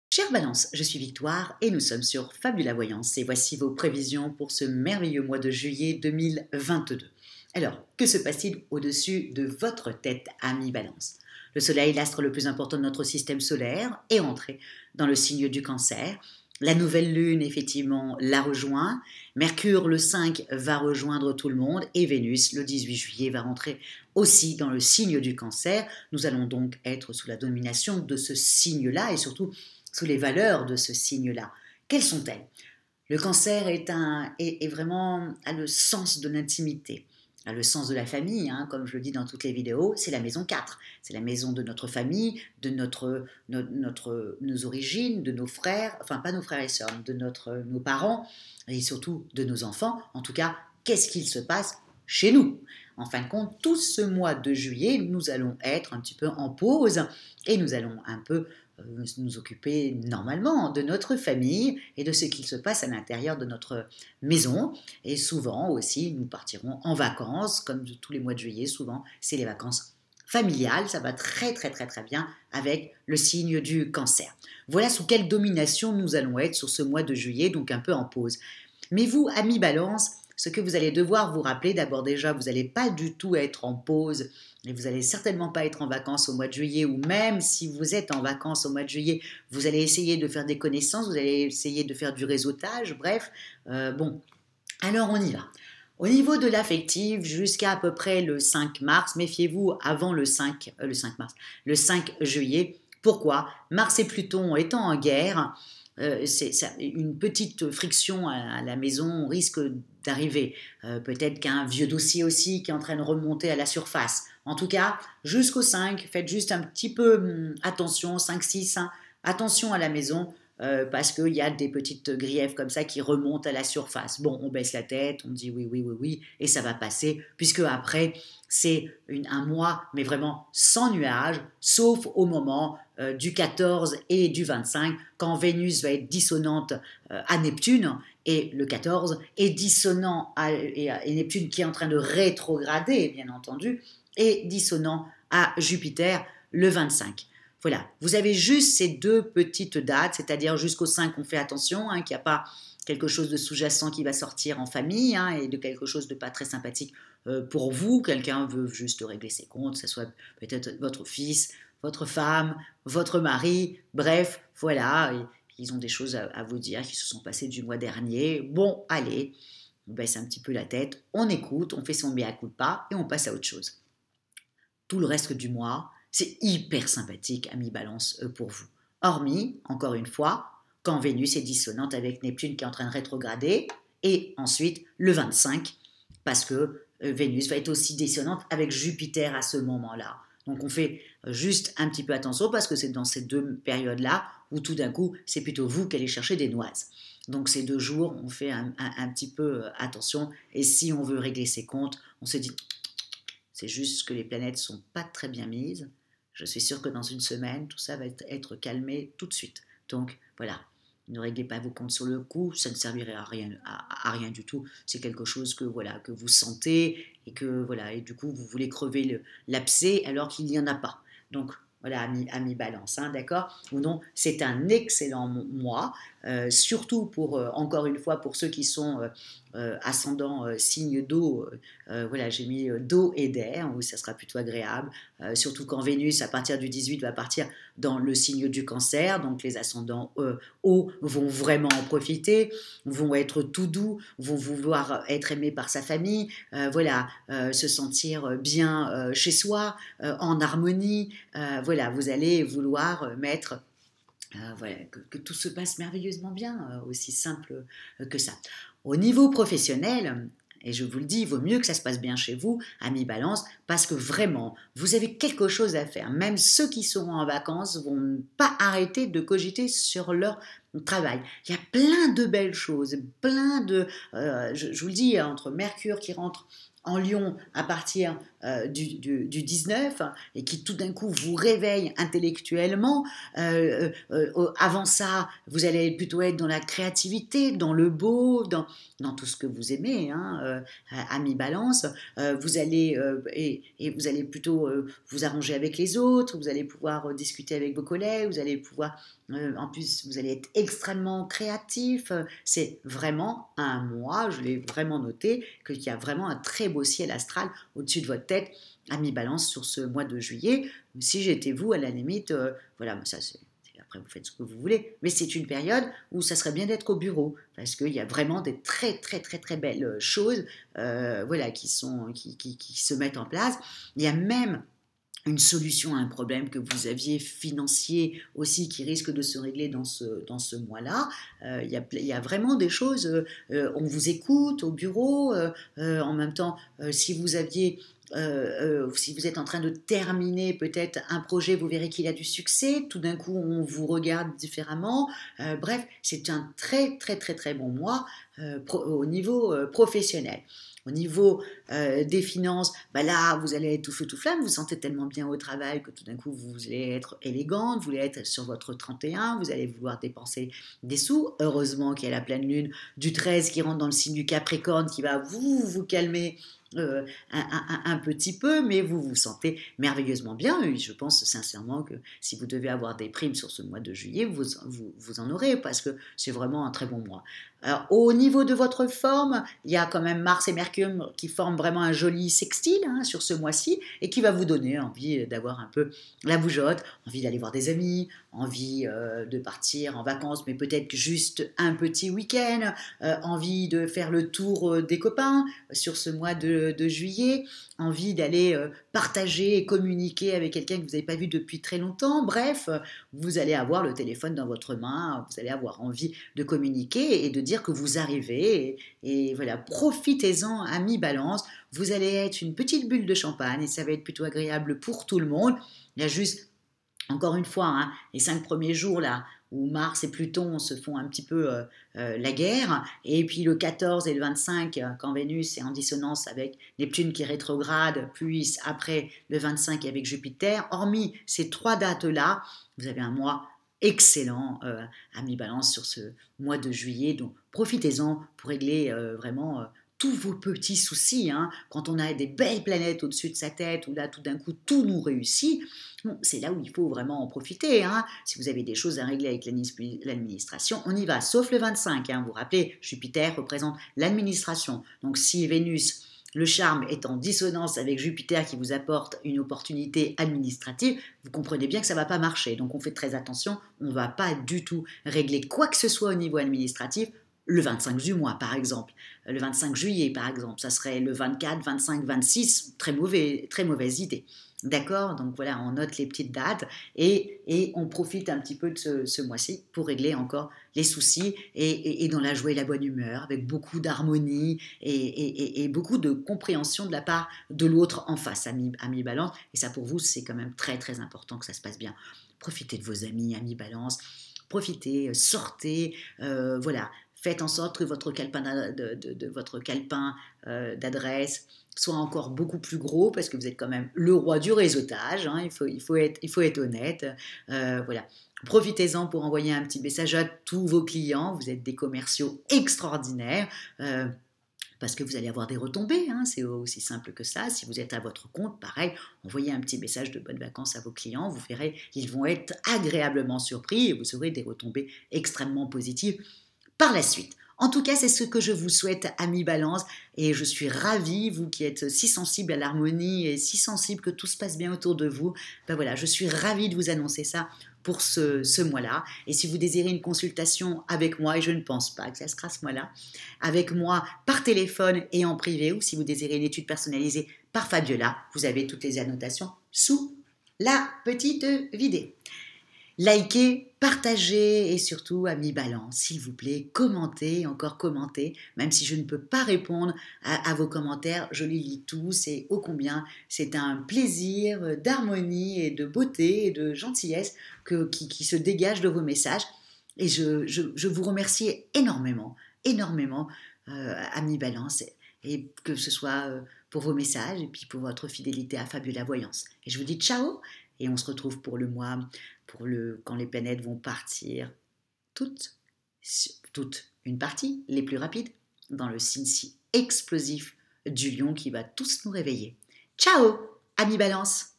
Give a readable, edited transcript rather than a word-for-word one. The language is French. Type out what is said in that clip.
Chère Balance, je suis Victoire et nous sommes sur Fabula Voyance et voici vos prévisions pour ce merveilleux mois de juillet 2022. Alors, que se passe-t-il au-dessus de votre tête, ami Balance? Le Soleil, l'astre le plus important de notre système solaire, est entré dans le signe du Cancer. La nouvelle lune, effectivement, la rejoint. Mercure, le 5, va rejoindre tout le monde. Et Vénus, le 18 juillet, va rentrer aussi dans le signe du Cancer. Nous allons donc être sous la domination de ce signe-là et surtout sous les valeurs de ce signe-là. Quelles sont-elles? Le Cancer est vraiment a le sens de l'intimité, a le sens de la famille, hein, comme je le dis dans toutes les vidéos, c'est la maison 4. C'est la maison de notre famille, de nos origines, de nos frères, enfin pas nos frères et sœurs, de nos parents et surtout de nos enfants. En tout cas, qu'est-ce qu'il se passe chez nous? En fin de compte, tout ce mois de juillet, nous allons être un petit peu en pause et nous allons un peu nous occuper normalement de notre famille et de ce qu'il se passe à l'intérieur de notre maison. Et souvent aussi, nous partirons en vacances, comme tous les mois de juillet, souvent, c'est les vacances familiales. Ça va très très très très bien avec le signe du Cancer. Voilà sous quelle domination nous allons être sur ce mois de juillet, donc un peu en pause. Mais vous, amis Balance, ce que vous allez devoir vous rappeler, d'abord déjà, vous n'allez pas du tout être en pause et vous n'allez certainement pas être en vacances au mois de juillet, ou même si vous êtes en vacances au mois de juillet, vous allez essayer de faire des connaissances, vous allez essayer de faire du réseautage, bref, bon, alors on y va. Au niveau de l'affectif, jusqu'à à peu près le 5 mars, méfiez-vous avant le 5 mars, le 5 juillet. Pourquoi? Mars et Pluton étant en guerre, une petite friction à la maison risque d'arriver. Peut-être qu'un vieux dossier aussi qui est en train de remonter à la surface. En tout cas, jusqu'au 5, faites juste un petit peu attention, 5-6, hein, attention à la maison. Parce qu'il y a des petites griefs comme ça qui remontent à la surface. Bon, on baisse la tête, on dit oui, oui, oui, oui, et ça va passer, puisque après, c'est un mois, mais vraiment sans nuages, sauf au moment du 14 et du 25, quand Vénus va être dissonante à Neptune, et le 14 est dissonant et Neptune qui est en train de rétrograder, bien entendu, et dissonant à Jupiter le 25. Voilà, vous avez juste ces deux petites dates, c'est-à-dire jusqu'au 5, on fait attention, hein, qu'il n'y a pas quelque chose de sous-jacent qui va sortir en famille, hein, et de quelque chose de pas très sympathique pour vous. Quelqu'un veut juste régler ses comptes, que ce soit peut-être votre fils, votre femme, votre mari, bref, voilà, ils ont des choses à vous dire qui se sont passées du mois dernier. Bon, allez, on baisse un petit peu la tête, on écoute, on fait son mea culpa et on passe à autre chose. Tout le reste du mois, c'est hyper sympathique, ami Balance, pour vous. Hormis, encore une fois, quand Vénus est dissonante avec Neptune qui est en train de rétrograder, et ensuite le 25, parce que Vénus va être aussi dissonante avec Jupiter à ce moment-là. Donc on fait juste un petit peu attention parce que c'est dans ces deux périodes-là où tout d'un coup, c'est plutôt vous qui allez chercher des noises. Donc ces 2 jours, on fait un petit peu attention et si on veut régler ses comptes, on se dit c'est juste que les planètes sont pas très bien mises. Je suis sûre que dans une semaine, tout ça va être calmé tout de suite. Donc voilà, ne réglez pas vos comptes sur le coup, ça ne servirait à rien du tout. C'est quelque chose que voilà que vous sentez et que voilà et du coup vous voulez crever l'abcès alors qu'il n'y en a pas. Donc voilà, ami Balance, hein, d'accord? Ou non, c'est un excellent mois, surtout pour, encore une fois, pour ceux qui sont ascendant signe d'eau, voilà, j'ai mis d'eau et d'air, où ça sera plutôt agréable, surtout quand Vénus, à partir du 18, va partir dans le signe du Cancer, donc les ascendants eau vont vraiment en profiter, vont être tout doux, vont vouloir être aimés par sa famille, voilà, se sentir bien chez soi, en harmonie, voilà, vous allez vouloir mettre voilà, que tout se passe merveilleusement bien, aussi simple que ça. Au niveau professionnel, et je vous le dis, il vaut mieux que ça se passe bien chez vous, amis Balance, parce que vraiment, vous avez quelque chose à faire. Même ceux qui seront en vacances vont pas arrêter de cogiter sur leur travail. Il y a plein de belles choses, plein de... je vous le dis, entre Mercure qui rentre en Lion à partir du 19 et qui tout d'un coup vous réveille intellectuellement. Avant ça, vous allez plutôt être dans la créativité, dans le beau, dans tout ce que vous aimez, hein, ami Balance. Et vous allez plutôt vous arranger avec les autres, vous allez pouvoir discuter avec vos collègues, vous allez pouvoir en plus, vous allez être extrêmement créatif. C'est vraiment un mois, je l'ai vraiment noté, qu'il y a vraiment un très beau ciel astral au-dessus de votre tête, ami Balance, sur ce mois de juillet. Si j'étais vous, à la limite, voilà, ça c'est. Après, vous faites ce que vous voulez. Mais c'est une période où ça serait bien d'être au bureau parce qu'il y a vraiment des très, très, très, très belles choses voilà, qui se mettent en place. Il y a même une solution à un problème que vous aviez financier aussi qui risque de se régler dans ce mois-là. Il y a vraiment des choses, on vous écoute au bureau, en même temps, si vous êtes en train de terminer peut-être un projet, vous verrez qu'il a du succès, tout d'un coup on vous regarde différemment. Bref, c'est un très très très très bon mois au niveau professionnel. Au niveau des finances, bah là, vous allez être tout feu tout flamme, vous vous sentez tellement bien au travail que tout d'un coup, vous allez être élégante, vous allez être sur votre 31, vous allez vouloir dépenser des sous. Heureusement qu'il y a la pleine lune du 13 qui rentre dans le signe du Capricorne qui va vous calmer un petit peu, mais vous vous sentez merveilleusement bien. Et je pense sincèrement que si vous devez avoir des primes sur ce mois de juillet, vous en aurez parce que c'est vraiment un très bon mois. Alors, au niveau de votre forme, il y a quand même Mars et Mercure qui forment vraiment un joli sextile hein, sur ce mois-ci et qui va vous donner envie d'avoir un peu la bougeotte, envie d'aller voir des amis, envie de partir en vacances, mais peut-être juste un petit week-end, envie de faire le tour des copains sur ce mois de juillet, envie d'aller partager et communiquer avec quelqu'un que vous n'avez pas vu depuis très longtemps. Bref, vous allez avoir le téléphone dans votre main, vous allez avoir envie de communiquer et de dire que vous arrivez. Et voilà, profitez-en, amis Balance. Vous allez être une petite bulle de champagne et ça va être plutôt agréable pour tout le monde. Il y a juste, encore une fois, hein, les 5 premiers jours là, où Mars et Pluton se font un petit peu la guerre, et puis le 14 et le 25, quand Vénus est en dissonance avec Neptune qui rétrograde, puis après le 25 avec Jupiter, hormis ces 3 dates-là, vous avez un mois excellent à mi-balance sur ce mois de juillet, donc profitez-en pour régler vraiment tous vos petits soucis, hein. Quand on a des belles planètes au-dessus de sa tête, où là tout d'un coup tout nous réussit, bon, c'est là où il faut vraiment en profiter, hein. Si vous avez des choses à régler avec l'administration, on y va, sauf le 25, hein. Vous vous rappelez, Jupiter représente l'administration, donc si Vénus, le charme, est en dissonance avec Jupiter qui vous apporte une opportunité administrative, vous comprenez bien que ça ne va pas marcher, donc on fait très attention, on ne va pas du tout régler quoi que ce soit au niveau administratif, le 25 du mois, par exemple, le 25 juillet, par exemple, ça serait le 24, 25, 26, très mauvaise idée. D'accord. Donc voilà, on note les petites dates et on profite un petit peu de ce mois-ci pour régler encore les soucis et dans la joie et la bonne humeur, avec beaucoup d'harmonie et beaucoup de compréhension de la part de l'autre en face, ami Balance. Et ça, pour vous, c'est quand même très, très important que ça se passe bien. Profitez de vos amis, ami Balance. Profitez, sortez, voilà. Faites en sorte que votre calepin d'adresse soit encore beaucoup plus gros parce que vous êtes quand même le roi du réseautage, hein, il faut être honnête. Voilà. Profitez-en pour envoyer un petit message à tous vos clients. Vous êtes des commerciaux extraordinaires. Parce que vous allez avoir des retombées, hein, c'est aussi simple que ça. Si vous êtes à votre compte, pareil, envoyez un petit message de bonnes vacances à vos clients, vous verrez, ils vont être agréablement surpris et vous aurez des retombées extrêmement positives par la suite. En tout cas, c'est ce que je vous souhaite, amis Balance, et je suis ravie, vous qui êtes si sensible à l'harmonie et si sensible que tout se passe bien autour de vous, ben voilà, je suis ravie de vous annoncer ça pour ce mois-là. Et si vous désirez une consultation avec moi, et je ne pense pas que ça sera ce mois-là, avec moi par téléphone et en privé, ou si vous désirez une étude personnalisée par Fabiola, vous avez toutes les annotations sous la petite vidéo. Likez, partagez et surtout, amis Balance, s'il vous plaît, commentez, encore commentez, même si je ne peux pas répondre à vos commentaires, je les lis tous et ô combien c'est un plaisir d'harmonie et de beauté et de gentillesse qui se dégage de vos messages. Et je vous remercie énormément, amis Balance, et que ce soit pour vos messages et puis pour votre fidélité à Fabula Voyance. Et je vous dis ciao et on se retrouve pour le mois, quand les planètes vont partir, toutes, une partie, les plus rapides, dans le signe si explosif du lion qui va tous nous réveiller. Ciao, amis Balance!